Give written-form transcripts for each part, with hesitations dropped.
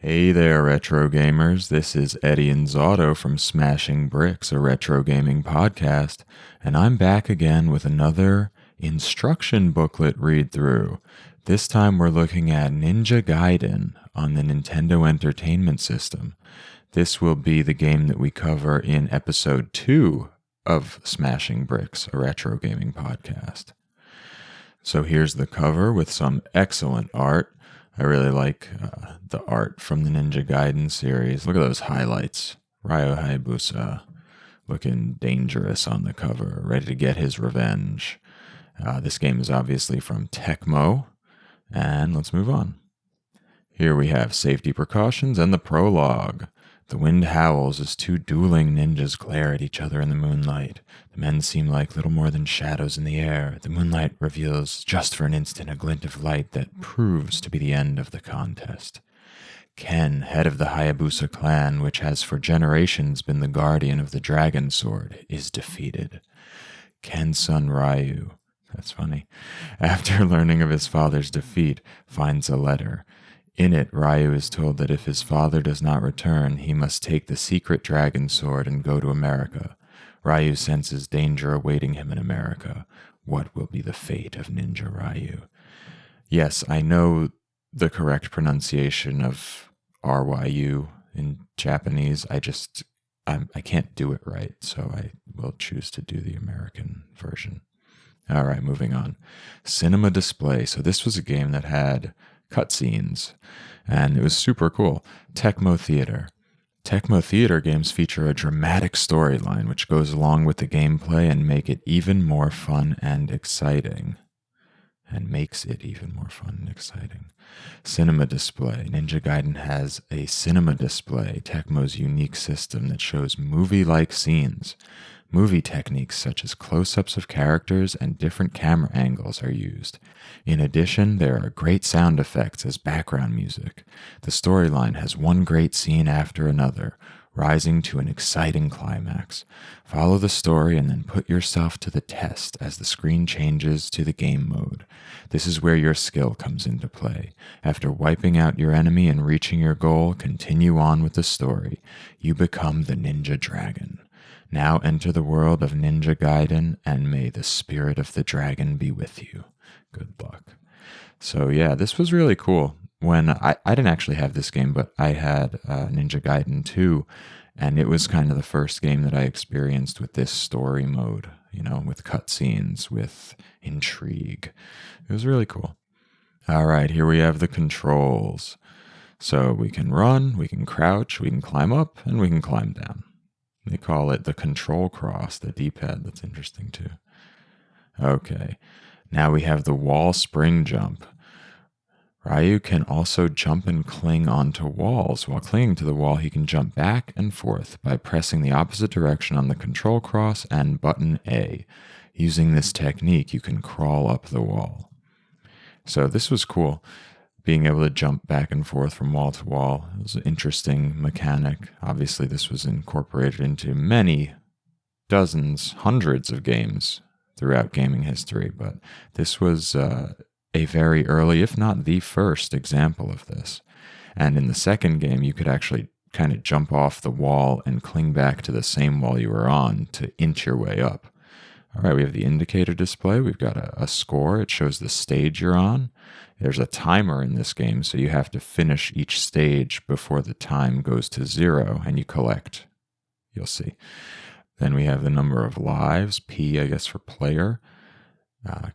Hey there, retro gamers. This is Eddie and Zotto from Smashing Bricks, a retro gaming podcast, and I'm back again with another instruction booklet read through. This time we're looking at Ninja Gaiden on the Nintendo Entertainment System. This will be the game that we cover in episode 2 of Smashing Bricks, a retro gaming podcast. So here's the cover with some excellent art. I really like the art from the Ninja Gaiden series. Look at those highlights. Ryu Hayabusa looking dangerous on the cover, ready to get his revenge. This game is obviously from Tecmo, and let's move on. Here we have safety precautions and the prologue. The wind howls as two dueling ninjas glare at each other in the moonlight. The men seem like little more than shadows in the air. The moonlight reveals just for an instant a glint of light that proves to be the end of the contest. Ken, head of the Hayabusa clan, which has for generations been the guardian of the dragon sword, is defeated. Ken's son Ryu, that's funny, after learning of his father's defeat, finds a letter. In it, Ryu is told that if his father does not return, he must take the secret dragon sword and go to America. Ryu senses danger awaiting him in America. What will be the fate of Ninja Ryu? Yes, I know the correct pronunciation of RYU in Japanese. I can't do it right, so I will choose to do the American version. All right, moving on. Cinema display. So this was a game that had cutscenes, and it was super cool. Tecmo Theater. Tecmo Theater games feature a dramatic storyline which goes along with the gameplay and make it even more fun and exciting. Cinema display. Ninja Gaiden has a cinema display, Tecmo's unique system that shows movie-like scenes. Movie techniques such as close-ups of characters and different camera angles are used. In addition, there are great sound effects as background music. The storyline has one great scene after another, rising to an exciting climax. Follow the story and then put yourself to the test as the screen changes to the game mode. This is where your skill comes into play. After wiping out your enemy and reaching your goal, continue on with the story. You become the Ninja Dragon. Now enter the world of Ninja Gaiden, and may the spirit of the dragon be with you. Good luck. So yeah, this was really cool. When I didn't actually have this game, but I had Ninja Gaiden 2, and it was kind of the first game that I experienced with this story mode, with cutscenes, with intrigue. It was really cool. All right, here we have the controls. So we can run, we can crouch, we can climb up, and we can climb down. They call it the control cross, the D-pad. That's interesting too. Okay, now we have the wall spring jump. Ryu can also jump and cling onto walls. While clinging to the wall, he can jump back and forth by pressing the opposite direction on the control cross and button A. Using this technique, you can crawl up the wall. So this was cool. Being able to jump back and forth from wall to wall. It was an interesting mechanic. Obviously, this was incorporated into many dozens, hundreds of games throughout gaming history, but this was a very early, if not the first, example of this. And in the second game, you could actually kind of jump off the wall and cling back to the same wall you were on to inch your way up. All right, we have the indicator display. We've got a score. It shows the stage you're on. There's a timer in this game, so you have to finish each stage before the time goes to 0, and you collect. You'll see. Then we have the number of lives, P, I guess, for player.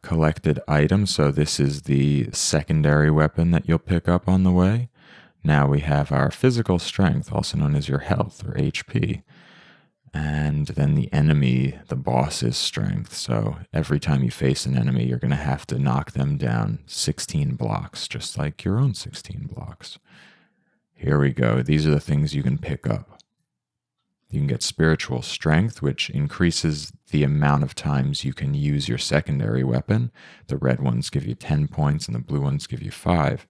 Collected items, so this is the secondary weapon that you'll pick up on the way. Now we have our physical strength, also known as your health, or HP. And then the enemy, the boss's strength. So every time you face an enemy, you're going to have to knock them down 16 blocks, just like your own 16 blocks. Here we go. These are the things you can pick up. You can get spiritual strength, which increases the amount of times you can use your secondary weapon. The red ones give you 10 points and the blue ones give you 5.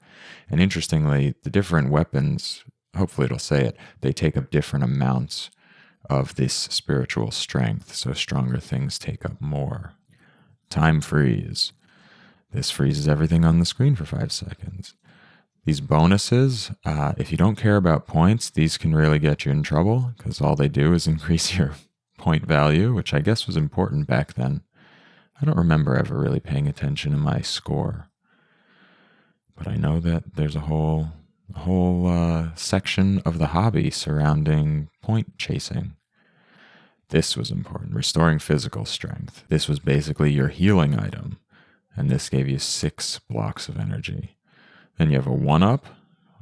And interestingly, the different weapons, hopefully it'll say it, they take up different amounts of this spiritual strength, so stronger things take up more. Time freeze. This freezes everything on the screen for 5 seconds. These bonuses, if you don't care about points, these can really get you in trouble because all they do is increase your point value, which I guess was important back then. I don't remember ever really paying attention to my score, but I know that there's a whole section of the hobby surrounding point chasing. This was important, restoring physical strength. This was basically your healing item, and this gave you 6 blocks of energy. Then you have a 1-up,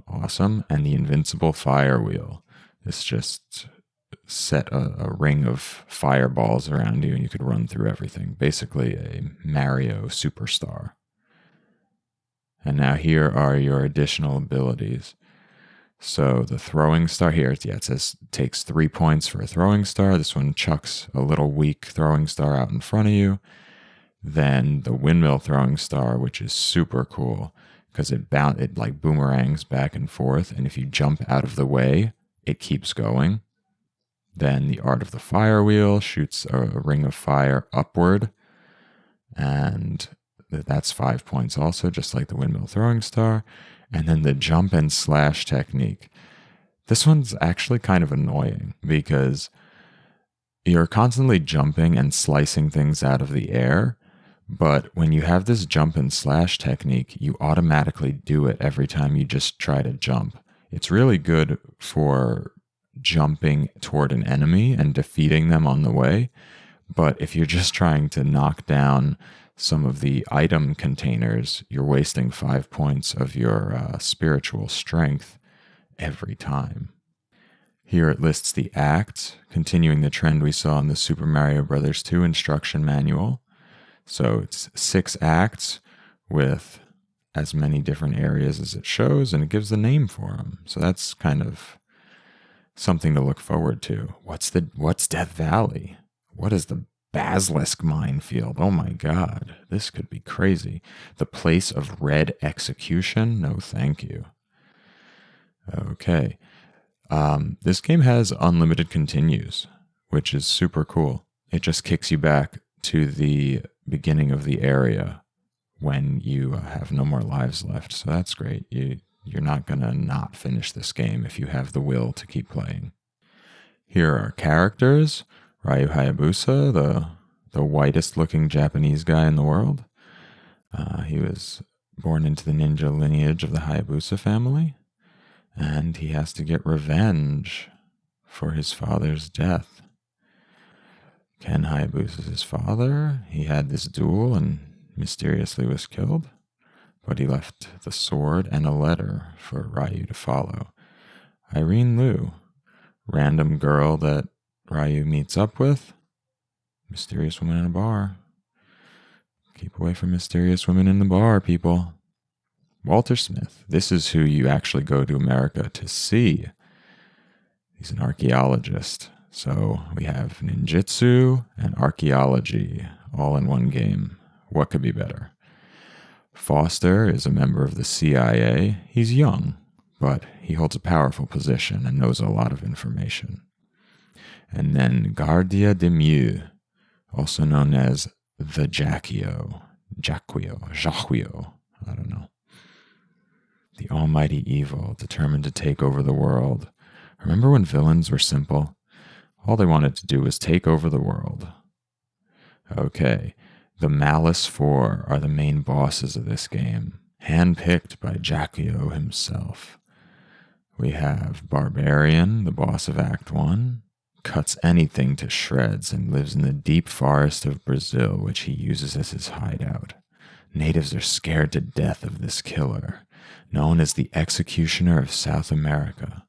awesome, and the invincible fire wheel. This just set a ring of fireballs around you and you could run through everything. Basically a Mario superstar. And now here are your additional abilities. So the throwing star here, it says takes 3 points for a throwing star. This one chucks a little weak throwing star out in front of you. Then the windmill throwing star, which is super cool because it like boomerangs back and forth. And if you jump out of the way, it keeps going. Then the art of the fire wheel shoots a ring of fire upward. And that's 5 points also, just like the windmill throwing star. And then the jump and slash technique. This one's actually kind of annoying because you're constantly jumping and slicing things out of the air. But when you have this jump and slash technique, you automatically do it every time you just try to jump. It's really good for jumping toward an enemy and defeating them on the way. But if you're just trying to knock down some of the item containers, you're wasting 5 points of your spiritual strength every time. Here it lists the acts, continuing the trend we saw in the Super Mario Bros. 2 instruction manual. So it's 6 acts with as many different areas as it shows, and it gives the name for them. So that's kind of something to look forward to. What's Death Valley? What is the Basilisk minefield? Oh my god, this could be crazy. The place of red execution? No thank you. Okay. This game has unlimited continues, which is super cool. It just kicks you back to the beginning of the area when you have no more lives left. So that's great. You're not going to not finish this game if you have the will to keep playing. Here are characters. Ryu Hayabusa, the whitest looking Japanese guy in the world. He was born into the ninja lineage of the Hayabusa family, and he has to get revenge for his father's death. Ken Hayabusa is his father. He had this duel and mysteriously was killed, but he left the sword and a letter for Ryu to follow. Irene Liu, random girl that Ryu meets up with. Mysterious woman in a bar. Keep away from mysterious women in the bar, people. Walter Smith. This is who you actually go to America to see. He's an archaeologist. So we have ninjutsu and archaeology all in one game. What could be better? Foster is a member of the CIA. He's young, but he holds a powerful position and knows a lot of information. And then Guardia de Mieux, also known as the Jacquio, I don't know. The almighty evil, determined to take over the world. Remember when villains were simple? All they wanted to do was take over the world. Okay, the Malice Four are the main bosses of this game, handpicked by Jacquio himself. We have Barbarian, the boss of Act 1, cuts anything to shreds and lives in the deep forest of Brazil, which he uses as his hideout. Natives are scared to death of this killer, known as the Executioner of South America.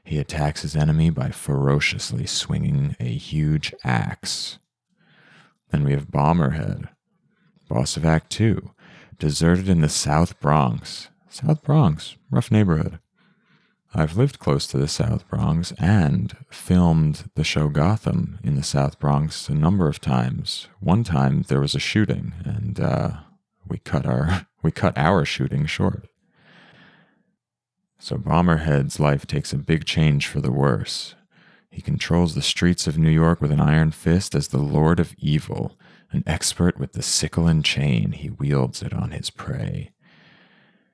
He attacks his enemy by ferociously swinging a huge axe. Then we have Bomberhead, boss of Act 2, deserted in the South Bronx. South Bronx, rough neighborhood. I've lived close to the South Bronx and filmed the show Gotham in the South Bronx a number of times. One time there was a shooting, and we cut our shooting short. So Bomberhead's life takes a big change for the worse. He controls the streets of New York with an iron fist as the Lord of Evil, an expert with the sickle and chain. He wields it on his prey.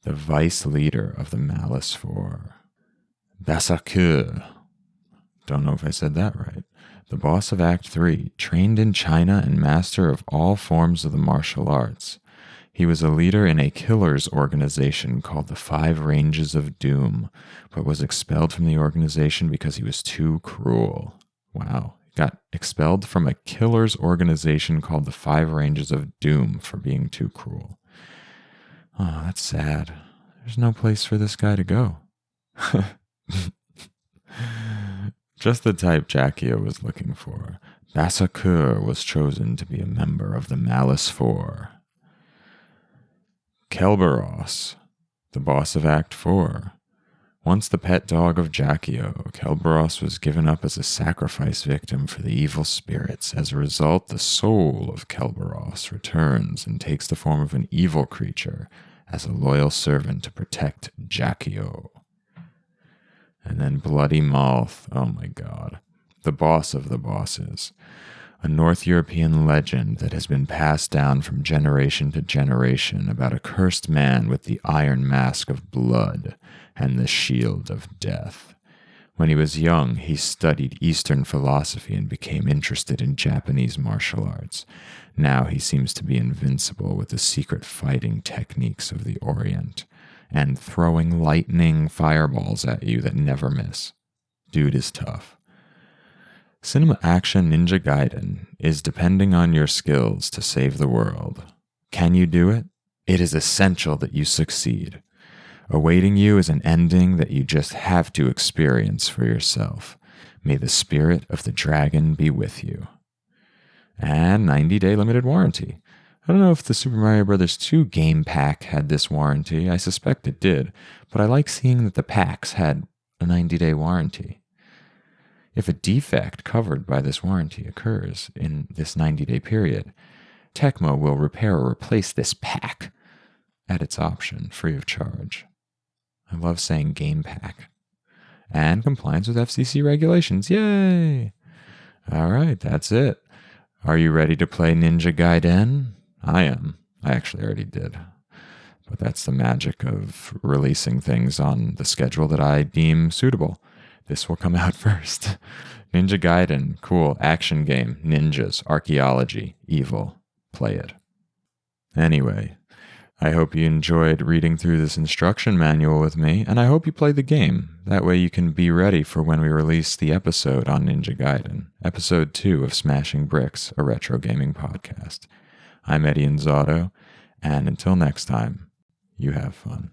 the vice leader of the Malice 4. Basaku. Don't know if I said that right. The boss of Act 3, trained in China and master of all forms of the martial arts. He was a leader in a killer's organization called the Five Ranges of Doom, but was expelled from the organization because he was too cruel. Wow. Got expelled from a killer's organization called the Five Ranges of Doom for being too cruel. Oh, that's sad. There's no place for this guy to go. Just the type Jackio was looking for. Basakur was chosen to be a member of the Malice 4. Kelberos, the boss of Act 4. Once the pet dog of Jackio, Kelberos was given up as a sacrifice victim for the evil spirits. As a result, the soul of Kelberos returns and takes the form of an evil creature as a loyal servant to protect Jackio. And then Bloody Mouth, oh my god, the boss of the bosses. A North European legend that has been passed down from generation to generation about a cursed man with the iron mask of blood and the shield of death. When he was young, he studied Eastern philosophy and became interested in Japanese martial arts. Now he seems to be invincible with the secret fighting techniques of the Orient and throwing lightning fireballs at you that never miss. Dude is tough. Cinema Action Ninja Gaiden is depending on your skills to save the world. Can you do it? It is essential that you succeed. Awaiting you is an ending that you just have to experience for yourself. May the spirit of the dragon be with you. And 90-day limited warranty. I don't know if the Super Mario Bros. 2 game pack had this warranty. I suspect it did, but I like seeing that the packs had a 90-day warranty. If a defect covered by this warranty occurs in this 90-day period, Tecmo will repair or replace this pack at its option, free of charge. I love saying game pack. And compliance with FCC regulations. Yay! All right, that's it. Are you ready to play Ninja Gaiden? I am. I actually already did. But that's the magic of releasing things on the schedule that I deem suitable. This will come out first. Ninja Gaiden, cool, action game, ninjas, archaeology, evil. Play it. Anyway, I hope you enjoyed reading through this instruction manual with me, and I hope you play the game. That way you can be ready for when we release the episode on Ninja Gaiden, episode 2 of Smashing Bricks, a retro gaming podcast. I'm Eddie Inzauto, and until next time, you have fun.